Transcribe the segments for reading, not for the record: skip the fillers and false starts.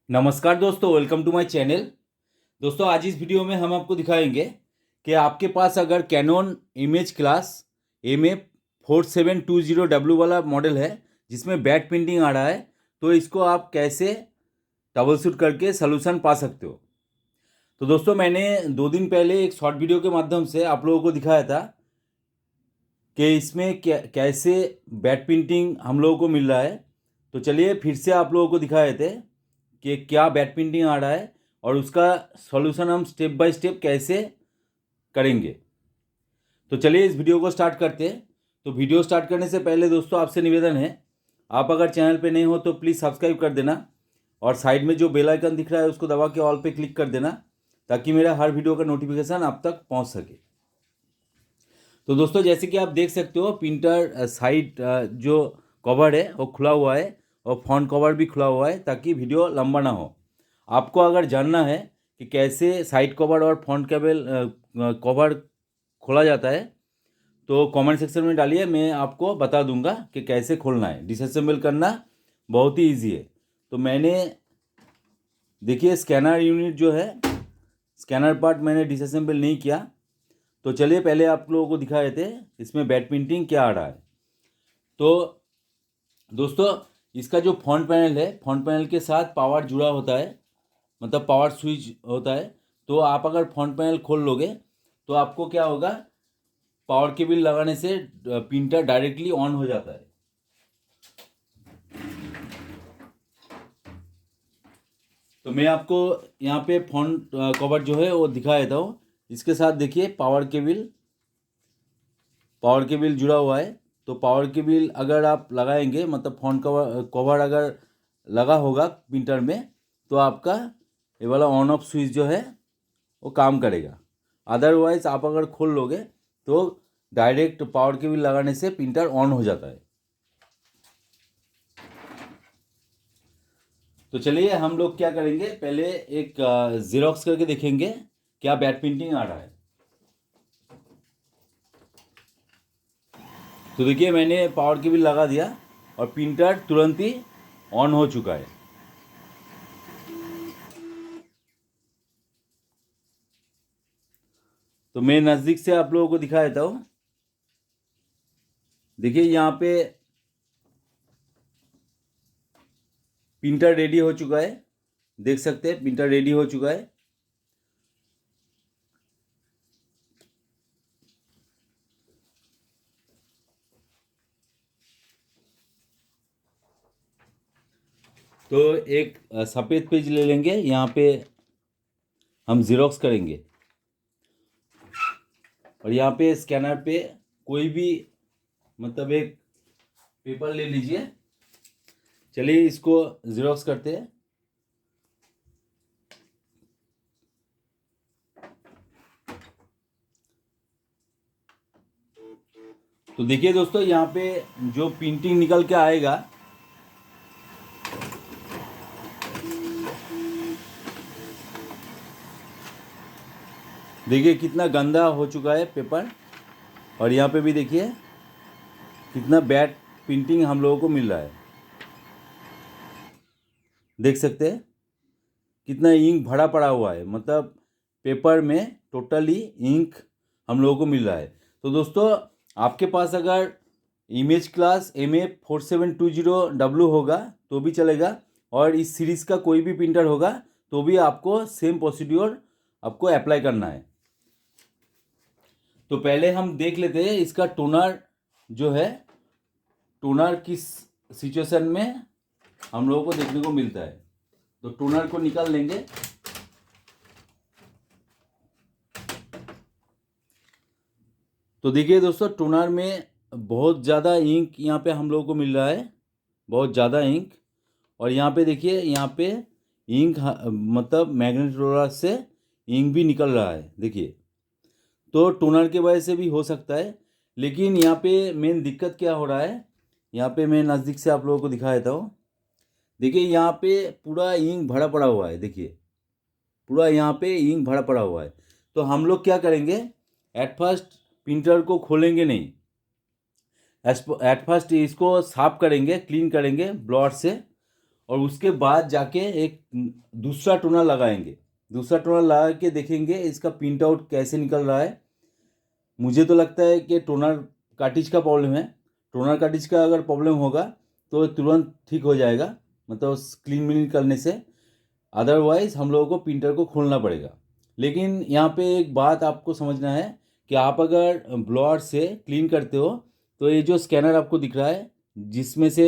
नमस्कार दोस्तों, welcome to my channel. दोस्तों, आज इस वीडियो में हम आपको दिखाएंगे कि आपके पास अगर कैनन इमेज क्लास MA4720W वाला मॉडल है जिसमें बैड प्रिंटिंग आ रहा है, तो इसको आप कैसे ट्रबल शूट करके सलूशन पा सकते हो। तो दोस्तों, मैंने 2 दिन पहले एक शॉर्ट वीडियो के माध्यम से आप लोगों को दिखाया था कि इसमें कैसे बैड प्रिंटिंग हम लोगों को मिल रहा है। तो चलिए फिर से आप लोगों को दिखाए थे कि क्या बैड प्रिंटिंग आ रहा है और उसका सॉल्यूशन हम स्टेप बाय स्टेप कैसे करेंगे। तो चलिए इस वीडियो को स्टार्ट करते हैं। तो वीडियो स्टार्ट करने से पहले दोस्तों आपसे निवेदन है, आप अगर चैनल पे नए हो तो प्लीज़ सब्सक्राइब कर देना और साइड में जो बेल आइकन दिख रहा है उसको दबा के ऑल पे क्लिक कर देना ताकि मेरा हर वीडियो का नोटिफिकेशन आप तक पहुंच सके। तो दोस्तों, जैसे कि आप देख सकते हो प्रिंटर साइड जो कवर है वो खुला हुआ है और फ्रंट कवर भी खुला हुआ है ताकि वीडियो लंबा ना हो। आपको अगर जानना है कि कैसे साइड कवर और फ्रंट केबल कवर खोला जाता है तो कमेंट सेक्शन में डालिए, मैं आपको बता दूंगा कि कैसे खोलना है। डिसअसेंबल करना बहुत ही ईजी है। तो मैंने देखिए स्कैनर यूनिट जो है, स्कैनर पार्ट मैंने डिसअसेंबल नहीं किया। तो चलिए पहले आप लोगों को दिखाए थे इसमें बैड प्रिंटिंग क्या आ रहा है। तो दोस्तों, इसका जो फ्रंट पैनल है, फ्रंट पैनल के साथ पावर जुड़ा होता है, मतलब पावर स्विच होता है। तो आप अगर फ्रंट पैनल खोल लोगे तो आपको क्या होगा, पावर केबल लगाने से प्रिंटर डायरेक्टली ऑन हो जाता है। तो मैं आपको यहाँ पे फ्रंट कवर जो है वो दिखा देता हूँ। इसके साथ देखिए पावर केबल जुड़ा हुआ है। तो पावर केबल अगर आप लगाएंगे, मतलब फ्रंट कवर अगर लगा होगा प्रिंटर में, तो आपका ये वाला ऑन ऑफ स्विच जो है वो काम करेगा। अदरवाइज आप अगर खोल लोगे तो डायरेक्ट पावर केबल लगाने से प्रिंटर ऑन हो जाता है। तो चलिए हम लोग क्या करेंगे, पहले एक जीरोक्स करके देखेंगे क्या बैड प्रिंटिंग आ रहा है। तो देखिए मैंने पावर केबल लगा दिया और प्रिंटर तुरंत ही ऑन हो चुका है। तो मैं नज़दीक से आप लोगों को दिखा देता हूँ। देखिए यहाँ पे प्रिंटर रेडी हो चुका है, देख सकते हैं प्रिंटर रेडी हो चुका है। तो एक सफ़ेद पेज ले लेंगे, यहाँ पे हम ज़ेरॉक्स करेंगे और यहाँ पे स्कैनर पे कोई भी मतलब एक पेपर ले लीजिए। चलिए इसको ज़ेरॉक्स करते हैं। तो देखिए दोस्तों, यहाँ पे जो प्रिंटिंग निकल के आएगा, देखिए कितना गंदा हो चुका है पेपर। और यहाँ पे भी देखिए कितना बैड प्रिंटिंग हम लोगों को मिल रहा है, देख सकते हैं कितना इंक भरा पड़ा हुआ है, मतलब पेपर में टोटली इंक हम लोगों को मिल रहा है। तो दोस्तों, आपके पास अगर इमेज क्लास MA4720W होगा तो भी चलेगा और इस सीरीज़ का कोई भी प्रिंटर होगा तो भी आपको सेम प्रोसीड्योर आपको अप्लाई करना है। तो पहले हम देख लेते हैं इसका टोनर जो है, टोनर किस सिचुएशन में हम लोगों को देखने को मिलता है। तो टोनर को निकाल लेंगे। तो देखिए दोस्तों, टोनर में बहुत ज़्यादा इंक यहाँ पे हम लोगों को मिल रहा है, बहुत ज़्यादा इंक। और यहाँ पे देखिए, यहाँ पे इंक मतलब मैग्नेट रोलर से इंक भी निकल रहा है, देखिए। तो टोनर के वजह से भी हो सकता है, लेकिन यहाँ पे मेन दिक्कत क्या हो रहा है, यहाँ पे मैं नज़दीक से आप लोगों को दिखा देता हूँ। देखिए यहाँ पे पूरा इंक भरा पड़ा हुआ है, देखिए पूरा यहाँ पे इंक भरा पड़ा हुआ है। तो हम लोग क्या करेंगे, एट फर्स्ट प्रिंटर को खोलेंगे नहीं, एट फर्स्ट इसको साफ करेंगे, क्लीन करेंगे ब्लॉर से। और उसके बाद जाके एक दूसरा टोनर लगाएंगे। दूसरा टोनर लगा के देखेंगे इसका प्रिंट आउट कैसे निकल रहा है। मुझे तो लगता है कि टोनर कार्ट्रिज का प्रॉब्लम है। टोनर कार्ट्रिज का अगर प्रॉब्लम होगा तो तुरंत ठीक हो जाएगा, मतलब क्लीन मिलीन करने से। अदरवाइज़ हम लोगों को प्रिंटर को खोलना पड़ेगा। लेकिन यहाँ पे एक बात आपको समझना है कि आप अगर ब्लोअर से क्लीन करते हो तो ये जो स्कैनर आपको दिख रहा है जिसमें से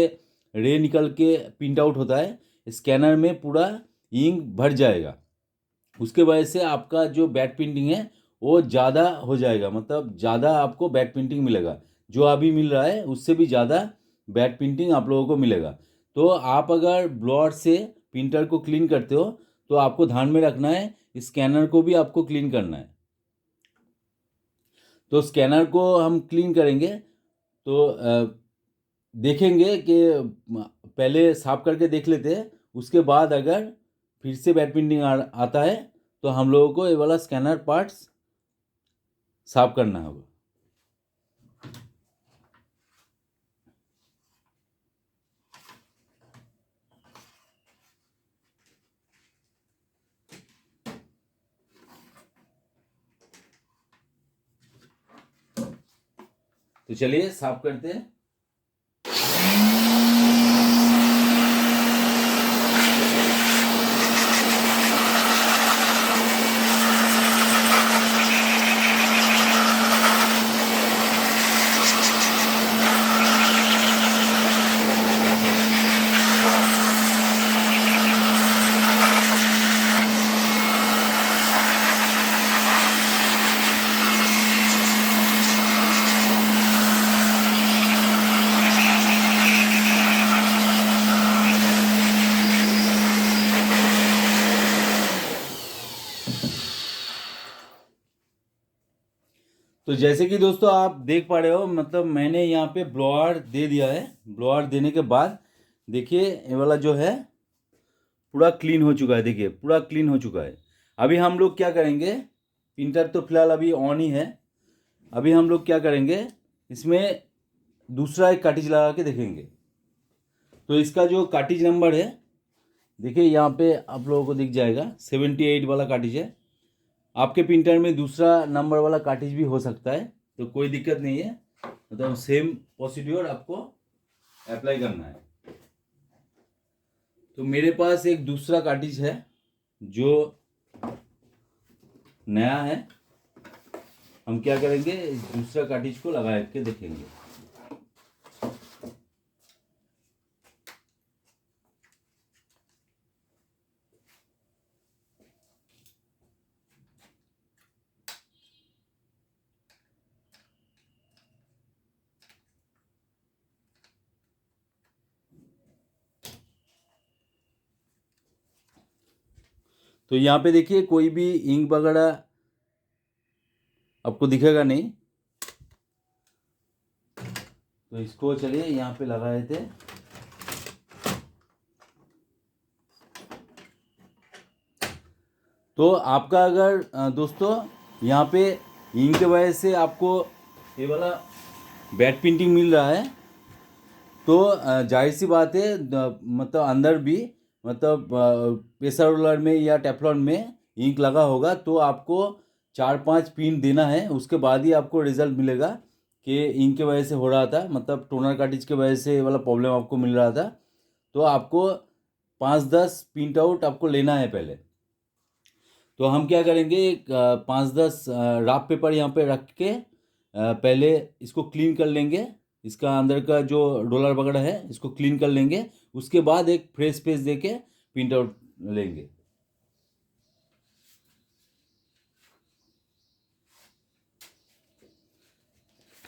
रे निकल के प्रिंट आउट होता है, स्कैनर में पूरा इंक भर जाएगा। उसके वजह से आपका जो बैड प्रिंटिंग है वो ज़्यादा हो जाएगा, मतलब ज़्यादा आपको बैड प्रिंटिंग मिलेगा। जो अभी मिल रहा है उससे भी ज़्यादा बैड प्रिंटिंग आप लोगों को मिलेगा। तो आप अगर ब्लोअर से प्रिंटर को क्लीन करते हो तो आपको ध्यान में रखना है स्कैनर को भी आपको क्लीन करना है। तो स्कैनर को हम क्लीन करेंगे तो देखेंगे कि पहले साफ करके देख लेते हैं, उसके बाद अगर फिर से बैड प्रिंटिंग आता है तो हम लोगों को ये वाला स्कैनर पार्ट्स साफ करना होगा। तो चलिए साफ करते हैं। तो जैसे कि दोस्तों आप देख पा रहे हो, मतलब मैंने यहाँ पे ब्लोअर दे दिया है। ब्लोअर देने के बाद देखिए ये वाला जो है पूरा क्लीन हो चुका है। देखिए पूरा क्लीन हो चुका है। अभी हम लोग क्या करेंगे, प्रिंटर तो फिलहाल अभी ऑन ही है। अभी हम लोग क्या करेंगे, इसमें दूसरा एक कार्ट्रिज लगा के देखेंगे। तो इसका जो कार्ट्रिज नंबर है देखिए यहाँ पे आप लोगों को दिख जाएगा, 78 वाला कार्ट्रिज है। आपके प्रिंटर में दूसरा नंबर वाला कार्ट्रिज भी हो सकता है, तो कोई दिक्कत नहीं है, मतलब सेम प्रोसीड्योर आपको अप्लाई करना है। तो मेरे पास एक दूसरा कार्ट्रिज है जो नया है। हम क्या करेंगे, इस दूसरा कार्ट्रिज को लगा के देखेंगे। तो यहाँ पे देखिए कोई भी इंक वगैरह आपको दिखेगा नहीं। तो इसको चलिए यहाँ पे लगा देते हैं। तो आपका अगर दोस्तों यहाँ पे इंक की वजह से आपको ये वाला बैड प्रिंटिंग मिल रहा है तो जाहिर सी बात है, मतलब अंदर भी, मतलब प्रेशर रोलर में या टेफ्लॉन में इंक लगा होगा तो आपको 4-5 प्रिंट देना है। उसके बाद ही आपको रिजल्ट मिलेगा कि इंक की वजह से हो रहा था, मतलब टोनर कार्ट्रिज की वजह से ये वाला प्रॉब्लम आपको मिल रहा था। तो आपको 5-10 प्रिंट आउट आपको लेना है पहले। तो हम क्या करेंगे, 5-10 राफ पेपर यहाँ पे रख के पहले इसको क्लीन कर लेंगे। इसका अंदर का जो रोलर वगैरह है इसको क्लीन कर लेंगे। उसके बाद एक फ्रेश पेज दे के प्रिंट आउट लेंगे।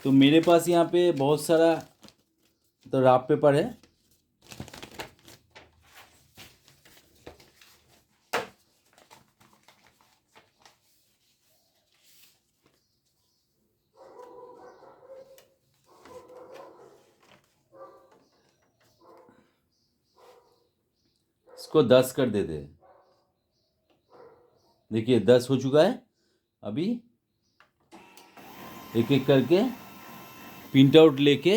तो मेरे पास यहाँ पे बहुत सारा तो राफ पेपर है। इसको 10 कर देते हैं। देखिए 10 हो चुका है। अभी एक एक करके प्रिंट आउट लेके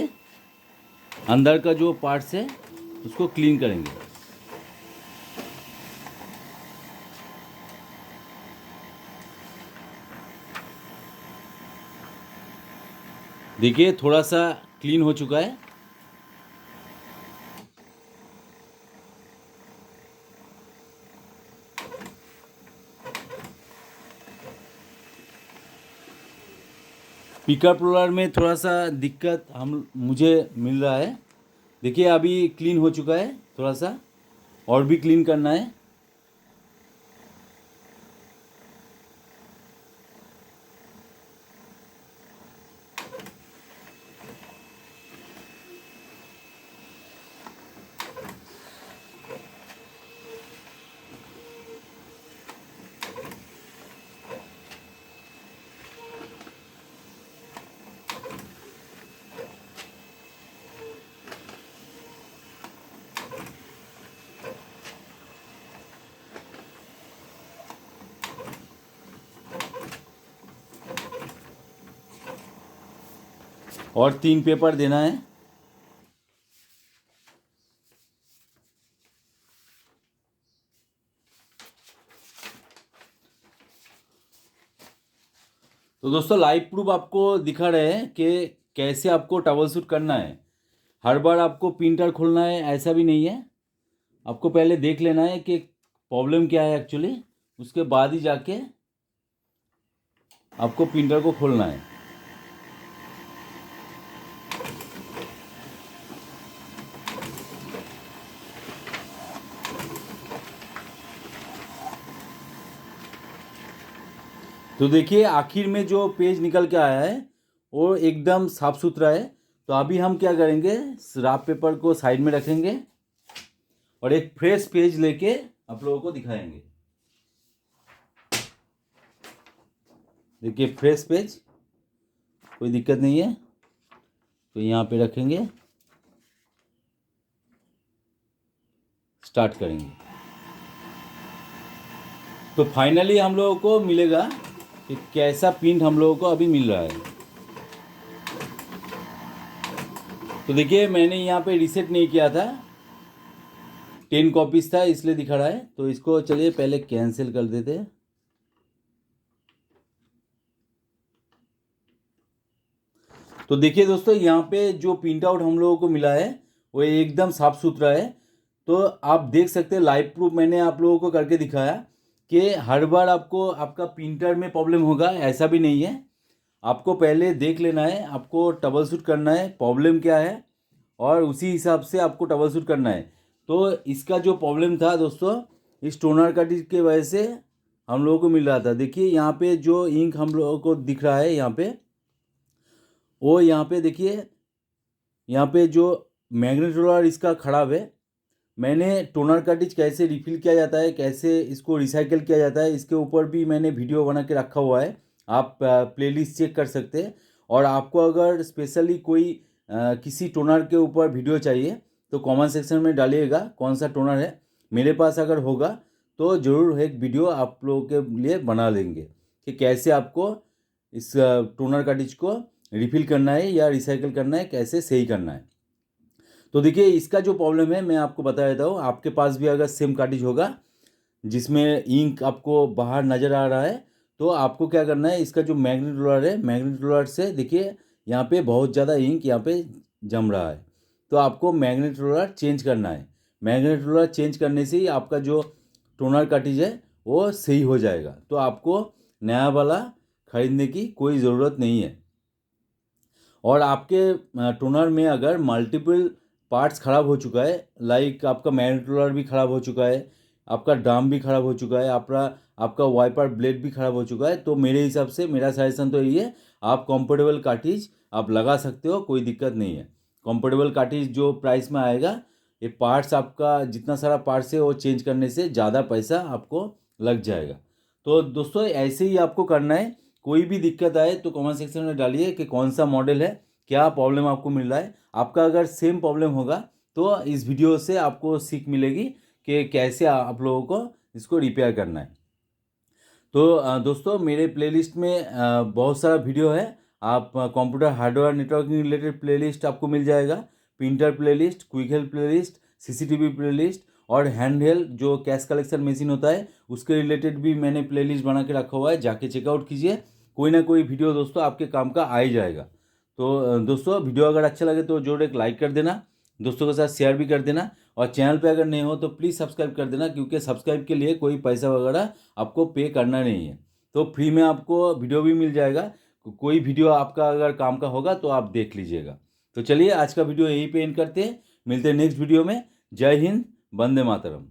अंदर का जो पार्ट्स है उसको क्लीन करेंगे। देखिए थोड़ा सा क्लीन हो चुका है। पिकअप रोलर में थोड़ा सा दिक्कत मुझे मिल रहा है। देखिए अभी क्लीन हो चुका है, थोड़ा सा और भी क्लीन करना है। और 3 पेपर देना है। तो दोस्तों लाइव प्रूफ आपको दिखा रहे हैं कि कैसे आपको ट्रबल शूट करना है। हर बार आपको प्रिंटर खोलना है ऐसा भी नहीं है। आपको पहले देख लेना है कि प्रॉब्लम क्या है एक्चुअली, उसके बाद ही जाके आपको प्रिंटर को खोलना है। तो देखिए आखिर में जो पेज निकल के आया है वो एकदम साफ सुथरा है। तो अभी हम क्या करेंगे, राफ पेपर को साइड में रखेंगे और एक फ्रेश पेज लेके आप लोगों को दिखाएंगे। देखिए फ्रेश पेज, कोई दिक्कत नहीं है। तो यहाँ पे रखेंगे, स्टार्ट करेंगे। तो फाइनली हम लोगों को मिलेगा कि कैसा प्रिंट हम लोगों को अभी मिल रहा है। तो देखिए मैंने यहाँ पे रीसेट नहीं किया था, 10 कॉपीज था इसलिए दिखा रहा है। तो इसको चलिए पहले कैंसिल कर देते हैं। तो देखिए दोस्तों यहाँ पे जो प्रिंट आउट हम लोगों को मिला है वो एकदम साफ सुथरा है। तो आप देख सकते हैं लाइव प्रूफ मैंने आप लोगों को करके दिखाया कि हर बार आपको आपका प्रिंटर में प्रॉब्लम होगा ऐसा भी नहीं है। आपको पहले देख लेना है, आपको ट्रबल शूट करना है प्रॉब्लम क्या है और उसी हिसाब से आपको ट्रबल शूट करना है। तो इसका जो प्रॉब्लम था दोस्तों, इस टोनर कटिंग के वजह से हम लोगों को मिल रहा था। देखिए यहाँ पे जो इंक हम लोगों को दिख रहा है यहाँ पे, वो यहाँ पे देखिए यहाँ पे जो मैग्नेट रोलर इसका ख़राब है। मैंने टोनर कार्ट्रिज कैसे रिफ़िल किया जाता है, कैसे इसको रिसाइकिल किया जाता है, इसके ऊपर भी मैंने वीडियो बना के रखा हुआ है। आप प्लेलिस्ट चेक कर सकते हैं। और आपको अगर स्पेशली कोई किसी टोनर के ऊपर वीडियो चाहिए तो कमेंट सेक्शन में डालिएगा कौन सा टोनर है। मेरे पास अगर होगा तो ज़रूर एक वीडियो आप लोगों के लिए बना देंगे कि कैसे आपको इस टोनर कार्ट्रिज को रिफ़िल करना है या रिसाइकिल करना है, कैसे सही करना है। तो देखिए इसका जो प्रॉब्लम है मैं आपको बता देता हूँ। आपके पास भी अगर सेम कार्ट्रिज होगा जिसमें इंक आपको बाहर नज़र आ रहा है, तो आपको क्या करना है, इसका जो मैग्नेट रोलर है, मैग्नेट रोलर से देखिए यहाँ पे बहुत ज़्यादा इंक यहाँ पे जम रहा है। तो आपको मैग्नेट रोलर चेंज करना है। मैग्नेट रोलर चेंज करने से ही आपका जो टोनर कार्ट्रिज है वो सही हो जाएगा। तो आपको नया वाला ख़रीदने की कोई ज़रूरत नहीं है। और आपके टोनर में अगर मल्टीपल पार्ट्स ख़राब हो चुका है, लाइक आपका मैग्नेट रोलर भी ख़राब हो चुका है, आपका ड्राम भी ख़राब हो चुका है, आपका वाइपर ब्लेड भी ख़राब हो चुका है, तो मेरे हिसाब से मेरा सजेशन तो यही है, आप कंफर्टेबल कार्ट्रिज आप लगा सकते हो, कोई दिक्कत नहीं है। कंफर्टेबल कार्ट्रिज जो प्राइस में आएगा, ये पार्ट्स आपका जितना सारा पार्ट्स है वो चेंज करने से ज़्यादा पैसा आपको लग जाएगा। तो दोस्तों ऐसे ही आपको करना है। कोई भी दिक्कत आए तो कमेंट सेक्शन में डालिए कि कौन सा मॉडल है, क्या प्रॉब्लम आपको मिल रहा है। आपका अगर सेम प्रॉब्लम होगा तो इस वीडियो से आपको सीख मिलेगी कि कैसे आप लोगों को इसको रिपेयर करना है। तो दोस्तों मेरे प्लेलिस्ट में बहुत सारा वीडियो है। आप computer hardware networking related playlist आपको मिल जाएगा, printer playlist, quick help playlist, CCTV playlist और हैंड हेल्ड जो कैश कलेक्शन मशीन होता है उसके रिलेटेड भी मैंने प्लेलिस्ट बना के रखा हुआ है, जाके चेकआउट कीजिए। कोई ना कोई वीडियो दोस्तों आपके काम का आ ही जाएगा। तो दोस्तों वीडियो अगर अच्छा लगे तो जरूर एक लाइक कर देना, दोस्तों के साथ शेयर भी कर देना, और चैनल पे अगर नहीं हो तो प्लीज़ सब्सक्राइब कर देना, क्योंकि सब्सक्राइब के लिए कोई पैसा वगैरह आपको पे करना नहीं है। तो फ्री में आपको वीडियो भी मिल जाएगा, कोई वीडियो आपका अगर काम का होगा तो आप देख लीजिएगा। तो चलिए आज का वीडियो यहीं पे एंड करते हैं, मिलते हैं नेक्स्ट वीडियो में। जय हिंद, वंदे मातरम।